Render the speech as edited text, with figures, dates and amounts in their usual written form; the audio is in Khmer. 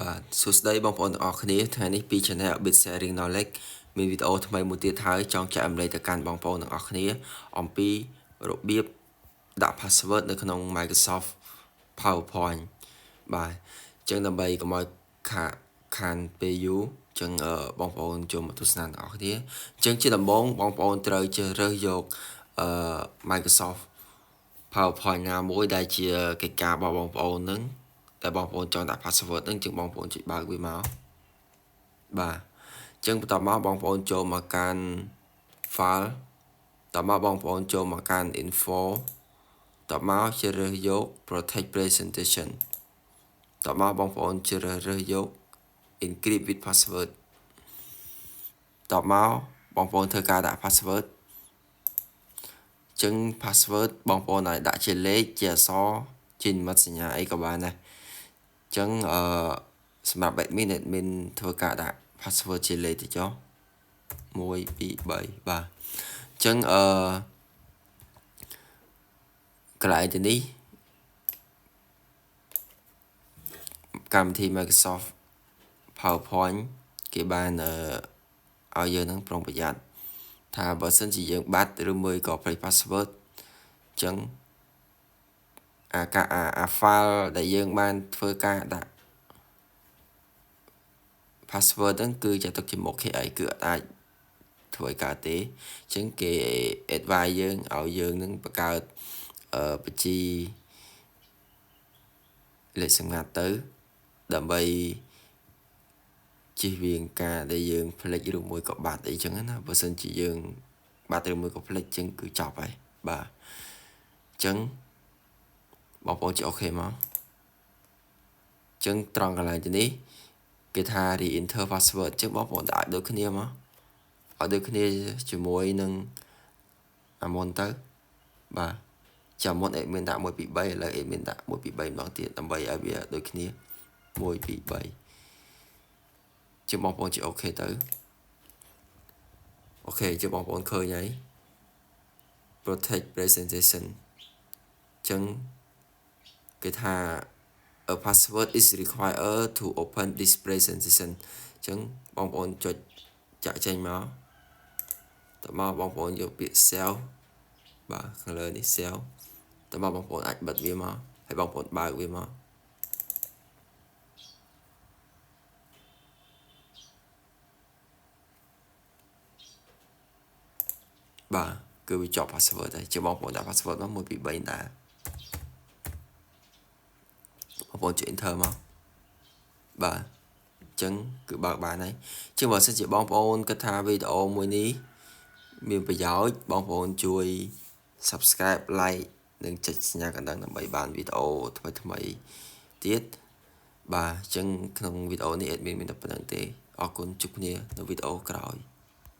បាទសួស្តីបងប្អូនទាំងអស់គ្នាថ្ងៃនេះពី Channel Bit Sharing Knowledge មានវីដេអូថ្មីមួយទៀតហើយចង់ចែករំលែកទៅកាន់បងប្អូនទាំងអស់គ្នាអំពីរបៀបដាក់ password នៅក្នុង Microsoft PowerPoint បាទអញ្ចឹងដើម្បីកុំឲ្យខានពេលយូរអញ្ចឹងបងប្អូនចូលមកទស្សនាទាំងអស់គ្នាអញ្ចឹងជាដំបូងបងប្អូនត្រូវជ្រើសរើសយកMicrosoft PowerPoint ណាមួយដែលជាកិច្ចការរបស់បងប្អូននឹងតែបងប្អូនចង់ដាក់ password ហ្នឹងជាងបងប្អូនជួយបើកវាមកបាទអញ្ចឹងបន្ទាប់មកបងប្អូនចូលមកកាន់ file តមកបងប្អូនចូលមកកាន់ info តមកជ្រើសយក protect presentation តមកបងប្អូនជ្រើសរើសយក encrypt with password តមកបងប្អូនធ្វើការដាក់ password ចឹង password បងប្អូនអាចដាក់ជាលេខជាអក្សរជានិមិត្តសញ្ញាអីក៏បានដែរចឹងសម្រាប់ admin ធ្វើការដាក់ password ជាលេខទៅចុះ1 2 3បាទចឹងកន្លែងទីនេះកម្មវិធី Microsoft PowerPoint គេបានឲ្យយើងនឹងប្រុងប្រយ័ត្នថាបើសិនជាយើងបាត់ឬមួយក៏ភ្លេច password ចឹងអា file ដែលយើងបានធ្វើការដាក់ password ហ្នឹងគឺចាត់ទុកជាមុខ KI គឺអាចធ្វើឲ្យកើតទេអញ្ចឹងគេ advise យើងឲ្យយើងនឹងបង្កើតបញ្ជីលេខសម្ងាត់ទៅដើម្បីជៀសវាងការដែលយើងភ្លេចឬមួយក៏បាត់អីចឹងណាបើសិនជាយើងបាត់ឬមួយក៏ភ្លេចចឹងគឺចប់ហើយបាទអញ្ចឹងបងប្អូនជិះអូខេមកអញ្ចឹងត្រង់កន្លែងទីនេះគេថា re-enter password អញ្ចឹងបងប្អូនដាក់ដូចគ្នាមកឲ្យដូចគ្នាជាមួយនឹងអាមុនទៅបាទចាំមុន admin ដាក់1 2 3ឥឡូវ admin ដាក់1 2 3ម្ដងទៀតដើម្បីឲ្យវាដូចគ្នា1 2 3ជាបងប្អូនជិះអូខេទៅអូខេជាបងប្អូនឃើញហើយ protect presentation អញ្ចឹងគេថា a password is required to open this presentation អញ្ចឹងបងប្អូនចុចចាក់ចេញមកតមកបងប្អូនយកពាក្យ save បាទខាងលើនេះ save តមកបងប្អូនអាចបិទវាមកហើយបងប្អូនបើកវាមកបាទគឺវាជាប់ password ហើយជាបងប្អូនដាក់ password មក1 2 3ដែរបងប្អូនចុច enter មកបាទអញ្ចឹងគឺបើកបានហើយជាបើសិនជាបងប្អូនគិតថាវីដេអូមួយនេះមានប្រយោជន៍បងប្អូនជួយ subscribe like និងចុចសញ្ញាកណ្ដឹងដើម្បីបានវីដេអូថ្មីទៀតបាទអញ្ចឹងក្នុងវីដេអូនេះ admin មានតែប៉ុណ្្នឹងទេអរគុណជួបគ្នានៅវីដេអូក្រោយ